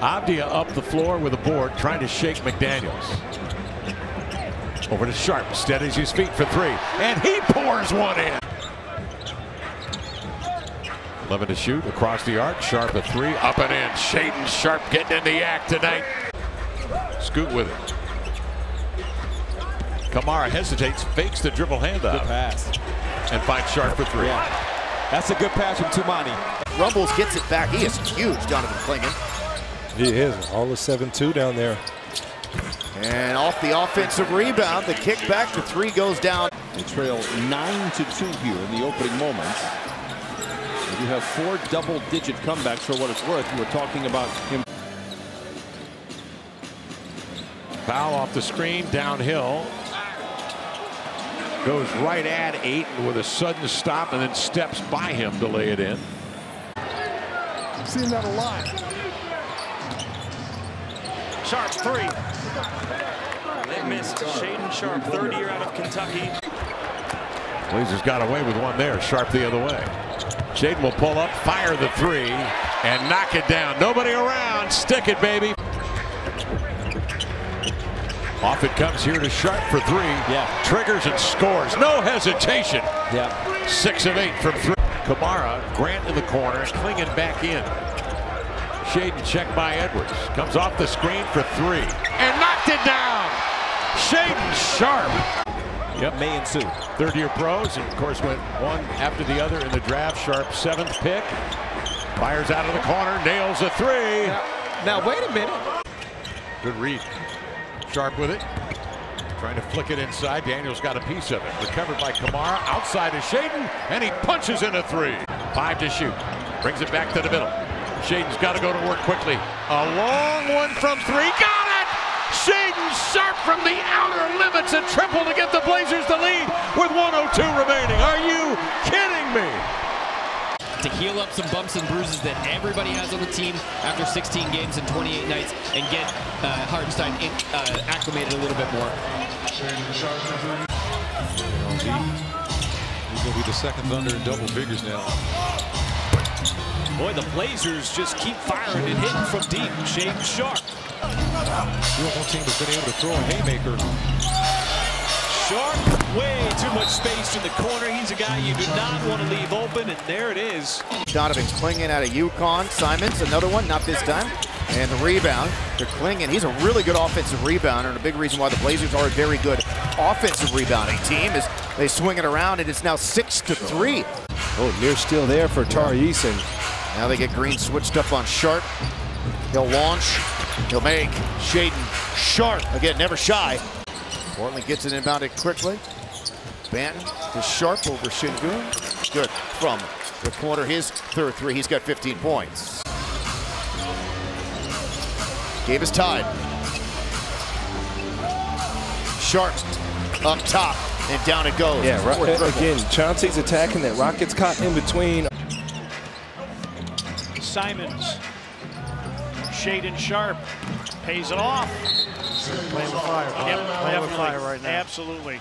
Avdia up the floor with a board, trying to shake McDaniels. Over to Sharpe, steadies his feet for three, and he pours one in. 11 to shoot, across the arc, Sharpe a three, up and in. Shaedon Sharpe getting in the act tonight. Scoot with it. Kamara hesitates, fakes the dribble handoff. Good pass. And finds Sharpe for three. Yeah. That's a good pass from Tumani. Rumbles gets it back. He is huge, Donovan Clingan. He is. All of 7-2 down there. And off the offensive rebound, the kick back, the three goes down. They trail 9-2 here in the opening moments. You have 4 double-digit comebacks for what it's worth. You were talking about him. Foul off the screen, downhill. Goes right at Ayton with a sudden stop and then steps by him to lay it in. Seen that a lot. Sharpe three. They missed. Shaedon Sharpe, third year out of Kentucky. Blazers got away with one there. Sharpe the other way. Shaedon will pull up, fire the three, and knock it down. Nobody around. Stick it, baby. Off it comes here to Sharpe for three. Yeah. Triggers and scores. No hesitation. Yeah. 6 of 8 from three. Kamara, Grant in the corner, Clingan back in. Shaedon checked by Edwards. Comes off the screen for three. And knocked it down. Shaedon Sharpe. Yep. May ensue. Third-year pros, and of course went one after the other in the draft. Sharpe, 7th pick. Fires out of the corner, nails a three. Now wait a minute. Good read. Sharpe with it. Trying to flick it inside. Daniels got a piece of it. Recovered by Kamara. Outside is Shaedon, and he punches in a three. 5 to shoot. Brings it back to the middle. Shaedon's got to go to work quickly. A long one from three. Got it! Shaedon Sharpe from the outer limits. A triple to get the Blazers the lead with 1:02 remaining. Are you kidding me? To heal up some bumps and bruises that everybody has on the team after 16 games and 28 nights and get Hartenstein acclimated a little bit more. He's going to be the second Thunder in double figures now. Boy, the Blazers just keep firing and hitting from deep. Shaedon Sharpe. The whole team has been able to throw a haymaker. Sharpe, way too much space in the corner. He's a guy you do not want to leave open, and there it is. Donovan Clingan out of UConn. Simons, another one, not this time. And the rebound to Clingan. He's a really good offensive rebounder, and a big reason why the Blazers are a very good offensive rebounding team is they swing it around, and it's now 6-3. Oh, near steal there for Tari Eason. Now they get Green switched up on Sharpe. He'll launch. He'll make. Shaedon Sharpe, again, never shy. Portland gets it inbounded quickly. Banton to Sharpe over Şengün. Good from the corner. His third three. He's got 15 points. Game is tied. Sharpe up top and down it goes. Yeah, again, Chauncey's attacking that. Rockets caught in between. Simons. Shaedon Sharpe pays it off. Playing with fire. Playing with fire right now. Absolutely.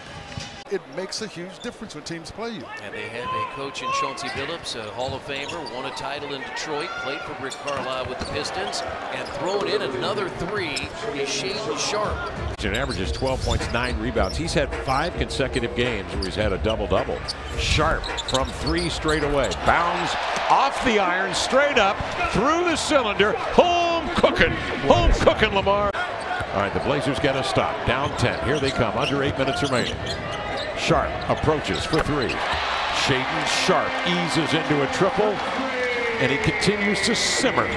It makes a huge difference when teams play you. And they have a coach in Chauncey Billups, a Hall of Famer, won a title in Detroit, played for Rick Carlisle with the Pistons, and throwing in another three is Shaedon Sharpe. It averages 12 points, 9 rebounds. He's had 5 consecutive games where he's had a double-double. Sharpe from 3 straight away. Bounds off the iron, straight up, through the cylinder. Home cooking. Home cooking, Lamar. All right, the Blazers get a stop. Down 10. Here they come. Under 8 minutes remaining. Sharpe approaches for three. Shaedon Sharpe eases into a triple, and he continues to simmer.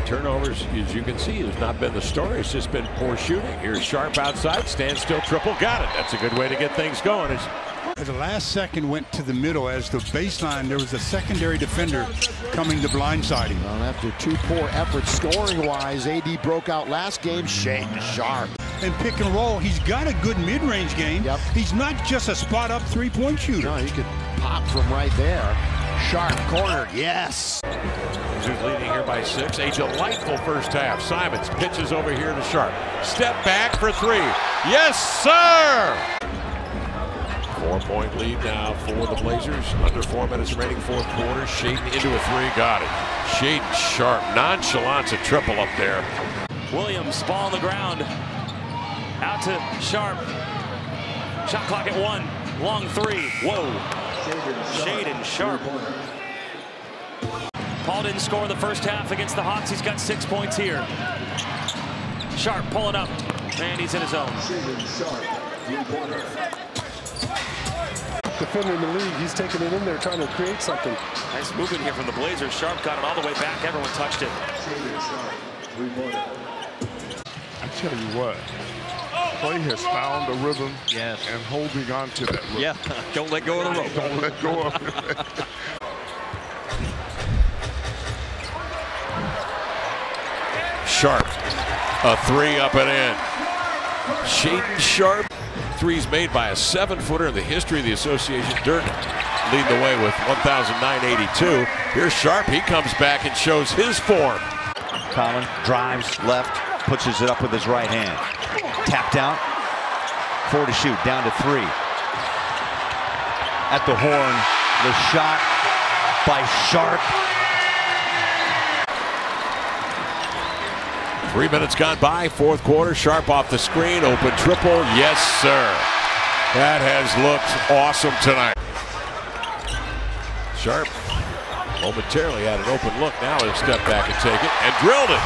Turnovers, as you can see, has not been the story. It's just been poor shooting. Here's Sharpe outside, standstill triple, got it. That's a good way to get things going. The last second went to the middle as the baseline. There was a secondary defender coming to blindside him. Well, after 2 poor efforts scoring-wise, AD broke out last game. Shaedon Sharpe. And pick and roll, he's got a good mid-range game. Yep. He's not just a spot-up three-point shooter. No, he could pop from right there. Sharpe cornered, yes. Blazers leading here by 6. A delightful first half. Simons pitches over here to Sharpe. Step back for three. Yes, sir! 4-point lead now for the Blazers. Under 4 minutes remaining, fourth quarter. Shaedon into a three, got it. Shaedon Sharpe, nonchalance, a triple up there. Williams, ball on the ground. Out to Sharpe. Shot clock at 1. Long three. Whoa. Shaedon Sharpe. Paul didn't score in the first half against the Hawks. He's got 6 points here. Sharpe pulling up. And he's in his own. Defender in the league, he's taking it in there, trying to create something. Nice movement here from the Blazers. Sharpe got it all the way back. Everyone touched it. I tell you what, Clay has found a rhythm and holding on to that rhythm. Yeah, don't let go of the rope. Don't let go of it. Sharpe, a three up and in. Shaedon Sharpe, threes made by a 7-footer in the history of the association. Dirk leading the way with 1,982. Here's Sharpe, he comes back and shows his form. Collin drives left, pushes it up with his right hand. Tapped out, 4 to shoot, down to 3. At the horn, the shot by Sharpe. 3 minutes gone by, fourth quarter. Sharpe off the screen, open triple. Yes, sir. That has looked awesome tonight. Sharpe momentarily had an open look. Now he'll step back and take it and drilled it.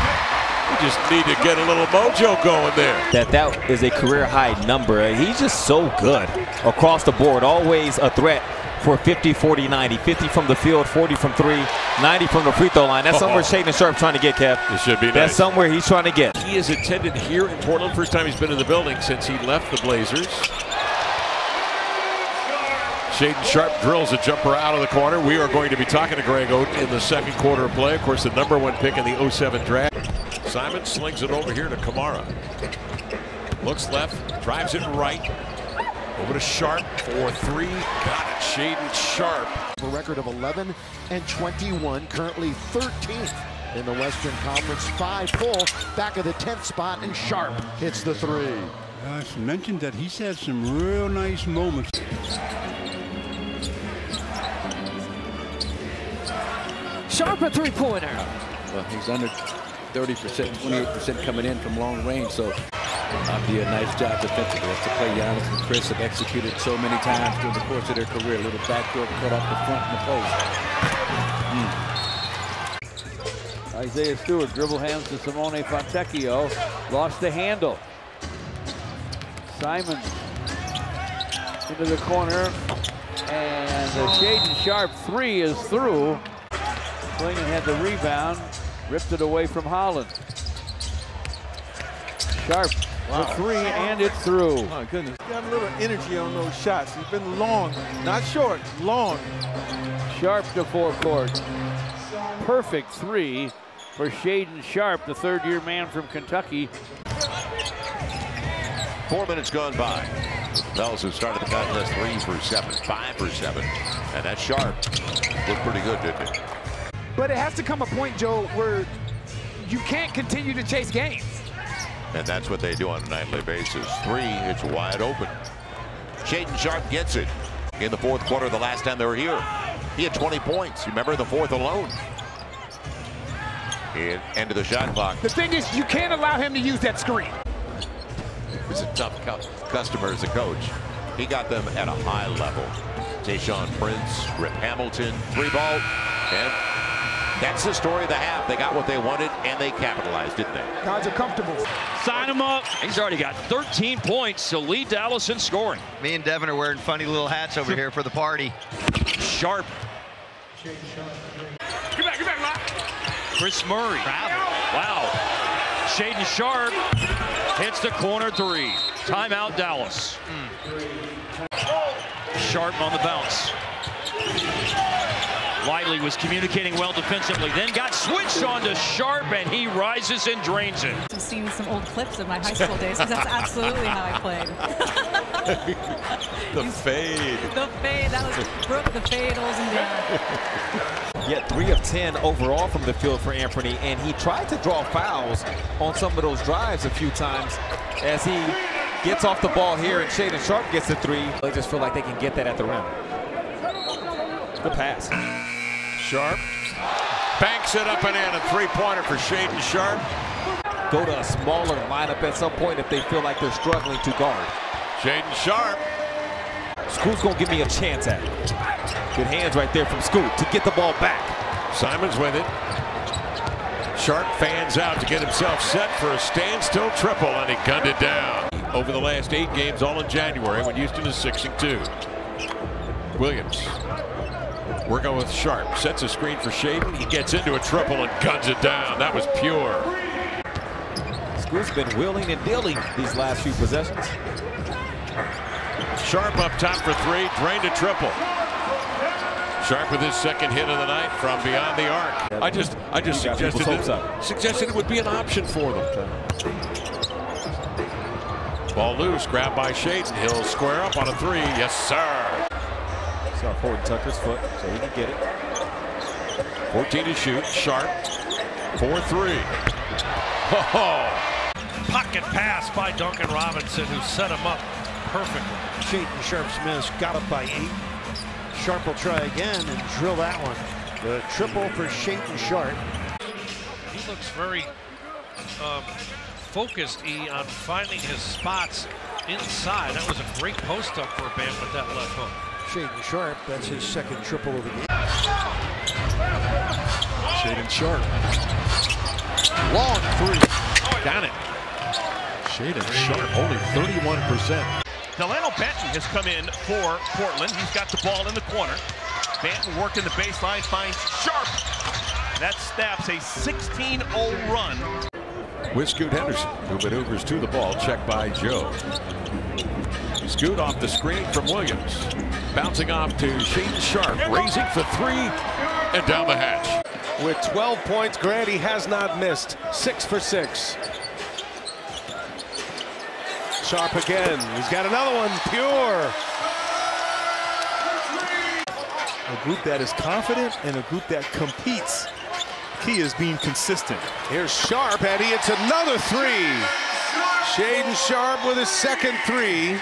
We just need to get a little mojo going there. That is a career high number. He's just so good across the board. Always a threat for 50, 40, 90. 50 from the field, 40 from 3, 90 from the free throw line. That's somewhere Shaedon Sharpe trying to get, Kev. It should be nice. That's somewhere he's trying to get. He is attended here in Portland. First time he's been in the building since he left the Blazers. Shaedon Sharpe drills a jumper out of the corner. We are going to be talking to Greg Oden in the second quarter of play. Of course, the #1 pick in the 07 draft. Simon slings it over here to Kamara. Looks left, drives it right. Over to Sharpe for 3. Got it. Shaedon Sharpe. A record of 11 and 21, currently 13th in the Western Conference. 5 full, back of the 10th spot, and Sharpe hits the 3. I mentioned that he's had some real nice moments. Sharpe a three-pointer. Well, he's under 30%, 28% coming in from long range, so that'd be a nice job defensively. That's the play Giannis and Chris have executed so many times during the course of their career. A little backdoor cut off the front and the post. Isaiah Stewart dribble hands to Simone Fontecchio. Lost the handle. Simon into the corner. And the Shaedon Sharpe 3 is through. Klingon had the rebound. Ripped it away from Holland. Sharpe the 3, and it's through. My goodness, got a little energy on those shots. He's been long, not short, long. Sharpe to forecourt. Perfect 3 for Shaedon Sharpe, the third-year man from Kentucky. 4 minutes gone by. Bells have started the contest 3 for 7, 5 for 7. And that Sharpe looked pretty good, didn't it? But it has to come a point, Joe, where you can't continue to chase games. And that's what they do on a nightly basis. 3, it's wide open. Shaedon Sharpe gets it in the fourth quarter the last time they were here. He had 20 points. Remember the fourth alone. End of the shot clock. The thing is, you can't allow him to use that screen. He's a tough customer as a coach. He got them at a high level. Tayshaun Prince, Rip Hamilton, 3-ball, and that's the story of the half. They got what they wanted, and they capitalized, didn't they? Guys are comfortable. Sign him up. He's already got 13 points to lead Dallas in scoring. Me and Devin are wearing funny little hats over here for the party. Sharpe. Get back, Lock. Chris Murray. Wow. Shaedon Sharpe hits the corner 3. Timeout, Dallas. Sharpe on the bounce. Wiley was communicating well defensively, then got switched on to Sharpe, and he rises and drains it. I've seen some old clips of my high school days, because that's absolutely how I played. The fade. The fade, that was Brooke, the fade, Olsen down. Yeah, 3 of 10 overall from the field for Anthony, and he tried to draw fouls on some of those drives a few times as he Gets off the ball here, and Shaedon Sharpe gets the three. They just feel like they can get that at the rim. Good pass. Sharpe banks it up and in. A three-pointer for Shaedon Sharpe. Go to a smaller lineup at some point if they feel like they're struggling to guard. Shaedon Sharpe. Scoot's gonna give me a chance at it. Good hands right there from Scoot to get the ball back. Simon's with it. Sharpe fans out to get himself set for a standstill triple, and he gunned it down. Over the last 8 games, all in January, when Houston is 6-2. Williams working with Sharpe. Sets a screen for Shaedon. He gets into a triple and guns it down. That was pure. Scoot's been wheeling and dealing these last few possessions. Sharpe up top for 3, drained a triple. Sharpe with his second hit of the night from beyond the arc. I just suggested it would be an option for them. Ball loose, grabbed by Shaedon. He'll square up on a 3. Yes, sir. Saw Horton Tucker's foot, so he can get it. 14 to shoot. Sharpe, 4-3. Oh. Pocket pass by Duncan Robinson, who set him up perfectly. Shaedon Sharpe's miss, got up by 8. Sharpe will try again and drill that one. The triple for Shaedon Sharpe. He looks very focused, on finding his spots inside. That was a great post up for Bam with that left hook. Shaedon Sharpe, that's his second triple of the game. Shaedon Sharpe. Long 3. Got it. Shaedon Sharpe only 31%. Delano Benton has come in for Portland. He's got the ball in the corner. Benton working the baseline, finds Sharpe. That snaps a 16-0 run. With Scoot Henderson, who maneuvers to the ball, checked by Joe. Scoot off the screen from Williams. Bouncing off to Shaedon Sharpe, raising for 3 and down the hatch. With 12 points, Grady has not missed. 6 for 6. Sharpe again. He's got another one. Pure. A group that is confident and a group that competes. Key is being consistent. Here's Sharpe, and he hits another 3. Shaedon Sharpe with his second 3.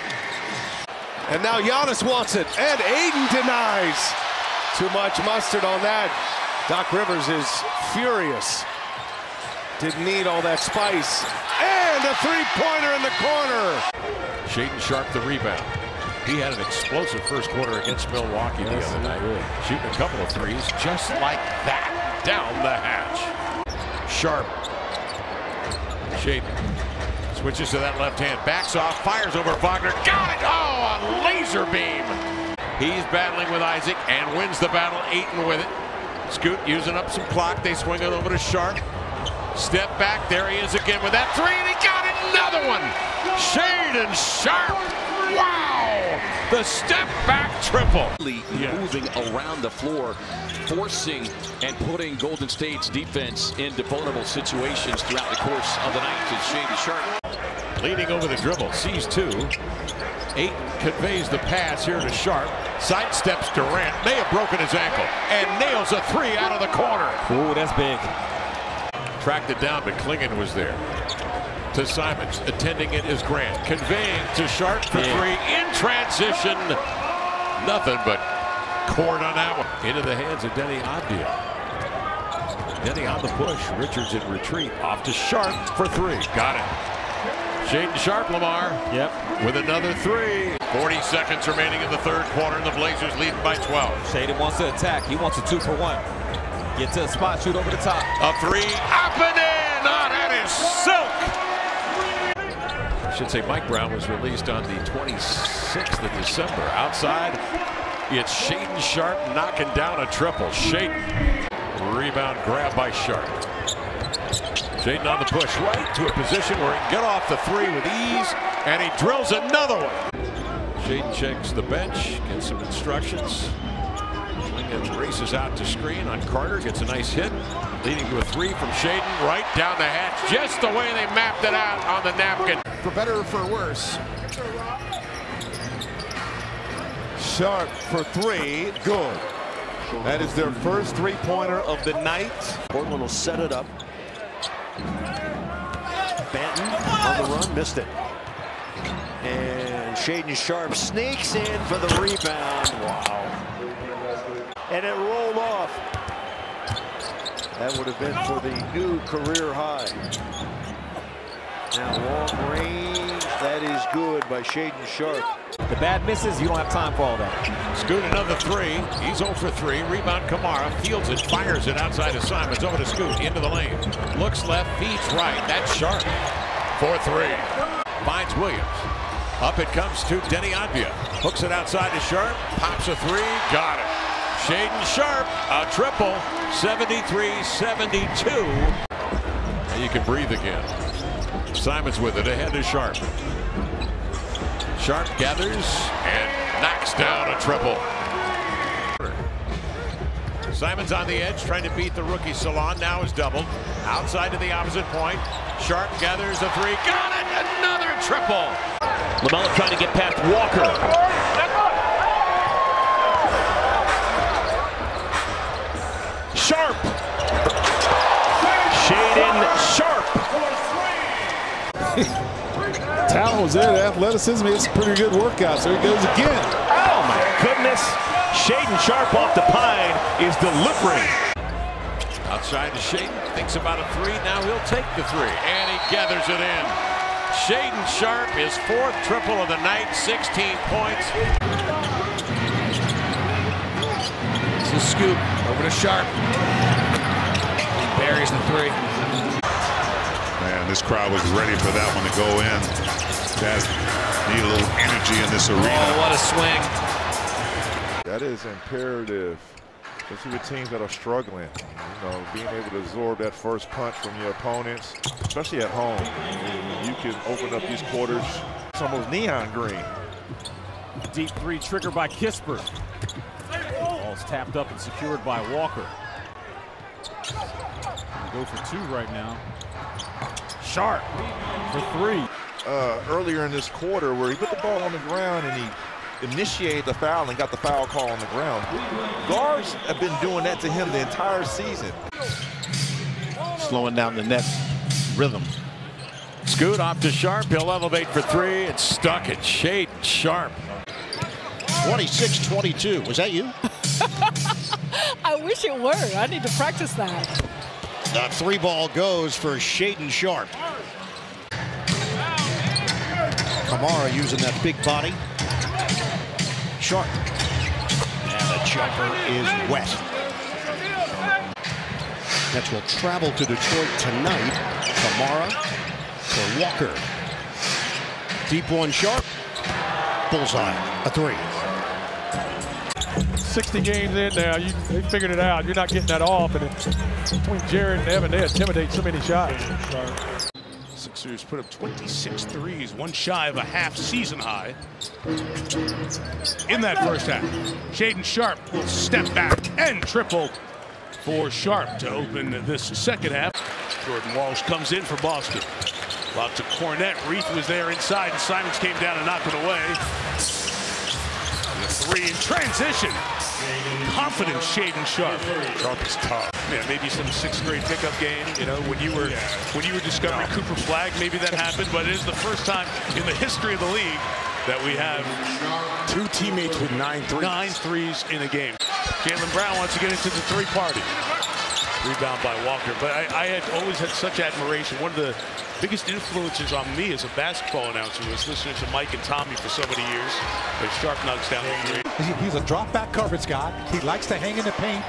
And now Giannis wants it, and Aiden denies. Too much mustard on that. Doc Rivers is furious. Didn't need all that spice. And a 3-pointer in the corner. Shaedon Sharpe the rebound. He had an explosive first quarter against Milwaukee the other night. Shooting a couple of 3s just like that. Down the hatch. Sharpe. Shaedon switches to that left hand. Backs off. Fires over Wagner. Got it! Oh, a laser beam. He's battling with Isaac and wins the battle. Ayton with it. Scoot using up some clock. They swing it over to Sharpe. Step back. There he is again with that 3, and he got another one. Shaedon Sharpe. Wow! The step back triple. Moving around the floor, forcing and putting Golden State's defense into vulnerable situations throughout the course of the night. It's Shaedon Sharpe. Leading over the dribble. Sees 2. Ayton conveys the pass here to Sharpe. Sidesteps Durant. May have broken his ankle. And nails a 3 out of the corner. Ooh, that's big. Tracked it down, but Klingon was there. To Simons. Attending it is Grant. Conveying to Sharpe for 3 in transition. Nothing but cord on that one. Into the hands of Denny Avdia. Denny on the push. Richards in retreat. Off to Sharpe for 3. Got it. Shaedon Sharpe, Lamar. Yep. With another 3. 40 seconds remaining in the third quarter, and the Blazers leading by 12. Shaedon wants to attack. He wants a 2 for 1. Get to the spot, shoot over the top. A 3, up and in! Oh, that is silk! I should say Mike Brown was released on the 26th of December. Outside, it's Shaedon Sharpe knocking down a triple. Shaedon, rebound grab by Sharpe. Shaedon on the push, right to a position where he can get off the 3 with ease, and he drills another one. Shaedon checks the bench, gets some instructions. Races out to screen on Carter, gets a nice hit, leading to a 3 from Shaedon, right down the hatch, just the way they mapped it out on the napkin. For better or for worse. Sharpe for 3, good. That is their first 3-pointer of the night. Portland will set it up. Banton on the run, missed it. And Shaedon Sharpe sneaks in for the rebound. Wow. And it rolled off. That would have been for the new career high. Now long range, that is good by Shaedon Sharpe. The bad misses, you don't have time for all that. Scoot another three. He's 0 for 3. Rebound Kamara. Fields it, fires it outside of Simons. Over to Scoot, into the lane. Looks left, feeds right. That's Sharpe. 4-3. Finds Williams. Up it comes to Denny Advia. Hooks it outside to Sharpe. Pops a 3. Got it. Shaedon Sharpe, a triple. 73-72. And you can breathe again. Simons with it, ahead to Sharpe. Sharpe gathers and knocks down a triple. Simons on the edge, trying to beat the rookie Salon. Now is doubled. Outside to the opposite point. Sharpe gathers a 3. Got it! Another triple! LaMelo trying to get past Walker. Sharpe. Shaedon Sharpe. Talent there, the athleticism, it's a pretty good workout. So he goes again. Oh my goodness. Shaedon Sharpe off the pine is delivering. Outside to Shaedon, thinks about a 3. Now he'll take the 3, and he gathers it in. Shaedon Sharpe, his 4th triple of the night, 16 points. It's a scoop over to Sharpe. He buries the 3. Man, this crowd was ready for that one to go in. Guys need a little energy in this arena. Oh, what a swing. That is imperative, especially with teams that are struggling. You know, being able to absorb that first punch from your opponents, especially at home. You can open up these quarters. It's almost neon green. Deep 3 triggered by Kispert. Ball's tapped up and secured by Walker. Go for 2 right now. Sharpe for 3. Earlier in this quarter where he put the ball on the ground and he initiated the foul and got the foul call on the ground. Guards have been doing that to him the entire season. Slowing down the Nets' rhythm. Scoot off to Sharpe. He'll elevate for 3. It's stuck at Shaedon Sharpe. 26-22. Was that you? I wish it were. I need to practice that. The 3 ball goes for Shaedon Sharpe. Kamara using that big body. Sharpe. And the jumper is wet. Nets will travel to Detroit tonight. Kamara for Walker. Deep one, Sharpe. Bullseye. A 3. 60 games in now, they figured it out. You're not getting that off. And between Jared and Evan, they intimidate so many shots. Sixers put up 26 threes, one shy of a half season high. In that first half, Shaedon Sharpe will step back and triple for Sharpe to open this second half. Jordan Walsh comes in for Boston. Lob to Cornette. Reith was there inside, and Simons came down and knocked it away. The 3 in transition. Confident Shaedon Sharpe. Sharpe is tough. Yeah, maybe some 6th grade pickup game. You know, when you were discovering Cooper Flagg, maybe that happened. But it is the first time in the history of the league that we have 2 teammates with 9 threes. 9 threes in a game. Jaylen Brown wants to get into the 3 party. Rebound by Walker. But I had always had such admiration. One of the biggest influences on me as a basketball announcer was listening to Mike and Tommy for so many years. But Sharpe knocks down the 3. He's a drop back coverage guy. He likes to hang in the paint,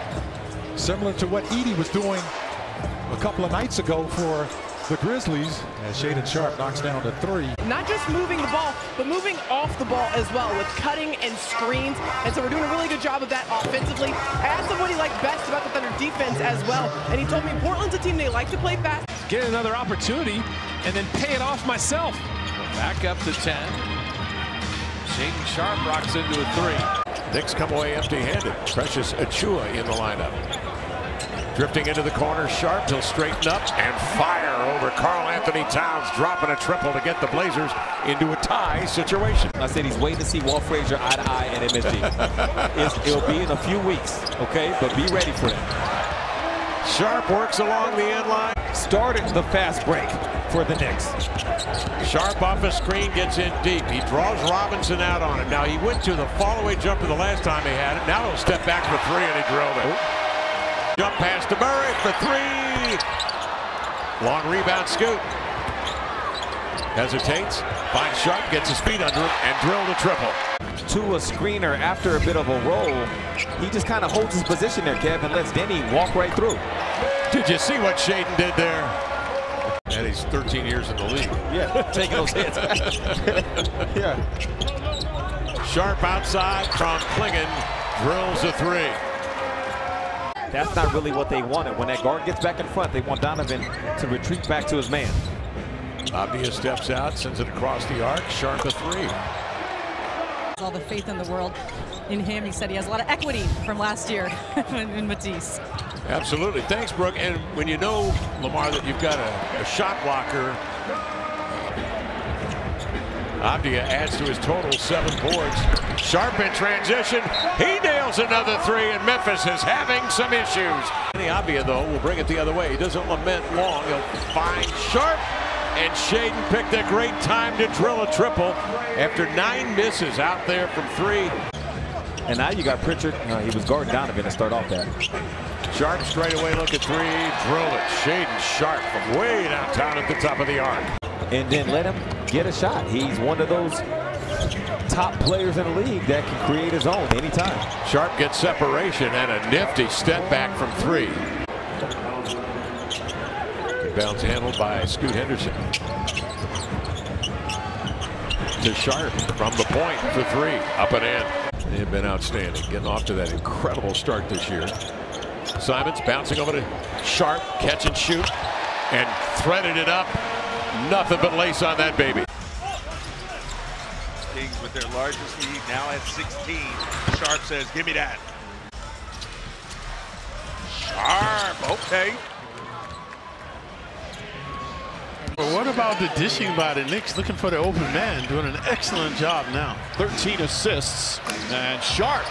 similar to what Edey was doing a couple of nights ago for the Grizzlies, as Shaedon Sharpe knocks down the 3. Not just moving the ball, but moving off the ball as well with cutting and screens. And so we're doing a really good job of that offensively. I asked him what he liked best about the Thunder defense as well. And he told me Portland's a team they like to play fast. Get another opportunity and then pay it off myself. Back up to 10. Shaedon Sharpe rocks into a 3. Knicks come away empty-handed. Precious Achiuwa in the lineup. Drifting into the corner, Sharpe, he'll straighten up and fire over Karl Anthony Towns, dropping a triple to get the Blazers into a tie situation. I said he's waiting to see Walt Frazier eye to eye at MSG. It'll be in a few weeks, okay? But be ready for it. Sharpe works along the end line. Started the fast break. for the Knicks. Sharpe off a screen, gets in deep. He draws Robinson out on him. Now he went to the fall-away jumper the last time he had it. Now he'll step back for three, and he drilled it. Jump pass to Murray for three. Long rebound, Scoot. Hesitates, finds Sharpe, gets his feet under him, and drilled a triple. To a screener after a bit of a roll, he just kind of holds his position there, Kev, and lets Denny walk right through. Did you see what Shaedon did there? And he's 13 years in the league. Yeah, taking those hits. Yeah. Sharpe outside from Klingon, drills a three. That's not really what they wanted. When that guard gets back in front, they want Donovan to retreat back to his man. Abdia steps out, sends it across the arc. Sharpe a three. All the faith in the world in him. He said he has a lot of equity from last year in Matisse. Absolutely. Thanks, Brooke. And when you know, Lamar, that you've got a shot blocker, Abdia adds to his total 7 boards. Sharpe in transition. He nails another three, and Memphis is having some issues. Abdia, though, will bring it the other way. He doesn't lament long. He'll find Sharpe, and Shaedon picked a great time to drill a triple after 9 misses out there from three. And now you got Pritchard. He was guarding Donovan to start off that. Sharpe straight away, look at three, drill it. Shaedon Sharpe from way downtown at the top of the arc. And then let him get a shot. He's one of those top players in the league that can create his own anytime. Sharpe gets separation and a nifty step back from three. Bounce handled by Scoot Henderson. To Sharpe from the point for three, up and in. They have been outstanding, getting off to that incredible start this year. Simons bouncing over to Sharpe, catch and shoot, and threaded it up. Nothing but lace on that baby. Kings with their largest lead now at 16. Sharpe says, give me that. Sharpe, okay. But what about the dishing by the Knicks? Looking for the open man, doing an excellent job now. 13 assists, and Sharpe.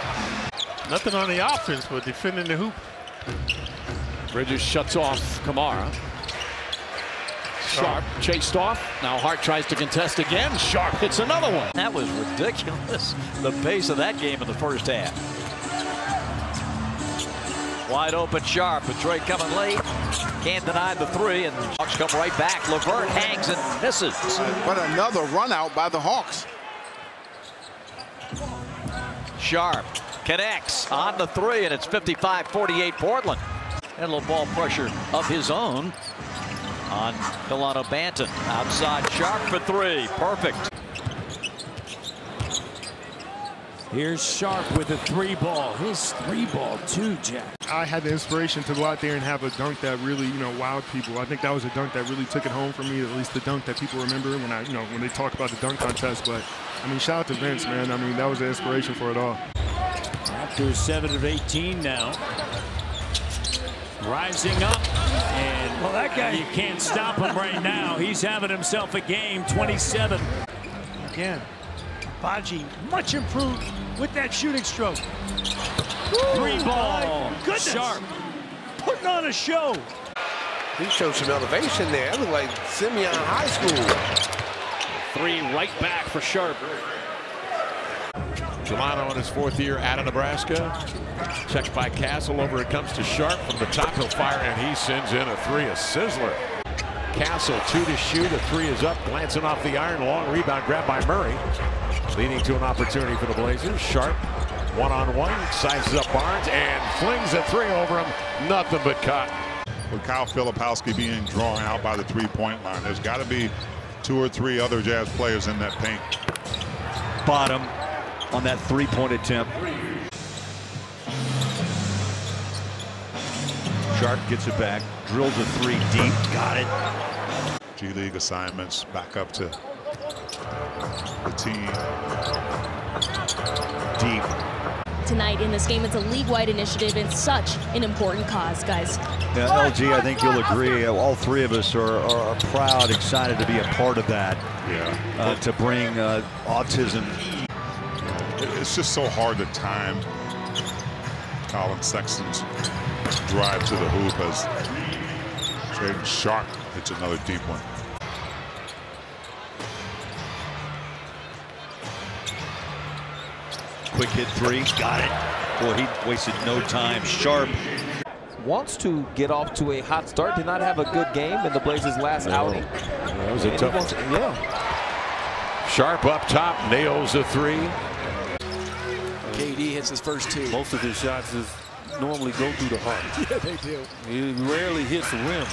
Nothing on the offense, but defending the hoop. Bridges shuts off Kamara. Sharpe chased off. Now Hart tries to contest again. Sharpe hits another one. That was ridiculous, the pace of that game in the first half. Wide open Sharpe. Detroit coming late. Can't deny the three, and Hawks come right back. LeVert hangs and misses. But another run out by the Hawks. Sharpe connects on the three, and it's 55-48 Portland. And a little ball pressure of his own on Delano Banton. Outside Sharpe for three. Perfect. Here's Sharpe with a three ball. His three ball too, Jack. I had the inspiration to go out there and have a dunk that really, wowed people. I think that was a dunk that really took it home for me, at least the dunk that people remember when when they talk about the dunk contest. But I mean, shout out to Vince, man. I mean, that was the inspiration for it all. Raptors 7 of 18 now. Rising up, and well, that guy, you can't stop him right now. He's having himself a game. 27. Again, Baji much improved with that shooting stroke. Three ball. Goodness. Sharpe putting on a show. He showed some elevation there. It looked like Simeon High School. Three right back for Sharpe. Delano in his 4th year out of Nebraska. Checked by Castle. Over it comes to Sharpe from the top. He'll fire, and he sends in a three, a sizzler. Castle 2 to shoot. A three is up, glancing off the iron. Long rebound grabbed by Murray, leading to an opportunity for the Blazers. Sharpe one-on-one, sizes up Barnes and flings a three over him. Nothing but cut. With Kyle Filipowski being drawn out by the three-point line, there's got to be 2 or 3 other Jazz players in that paint. Bottom on that three-point attempt. Sharpe gets it back, drills a three deep, got it. G League assignments back up to the team. Deep. Tonight in this game, it's a league-wide initiative and such an important cause, guys. Yeah, LG, I think you'll agree. All 3 of us are proud, excited to be a part of that. Yeah. To bring autism. It's just so hard to time Colin Sexton's drive to the hoop as Shaedon Sharpe hits another deep one. quick hit three. Got it. Boy, he wasted no time. Sharpe wants to get off to a hot start. Did not have a good game in the Blazers' last outing. That was a tough one. Yeah. Sharpe up top, nails a three. KD hits his first two. Most of his shots normally go through the heart. Yeah, they do. He rarely hits the rim.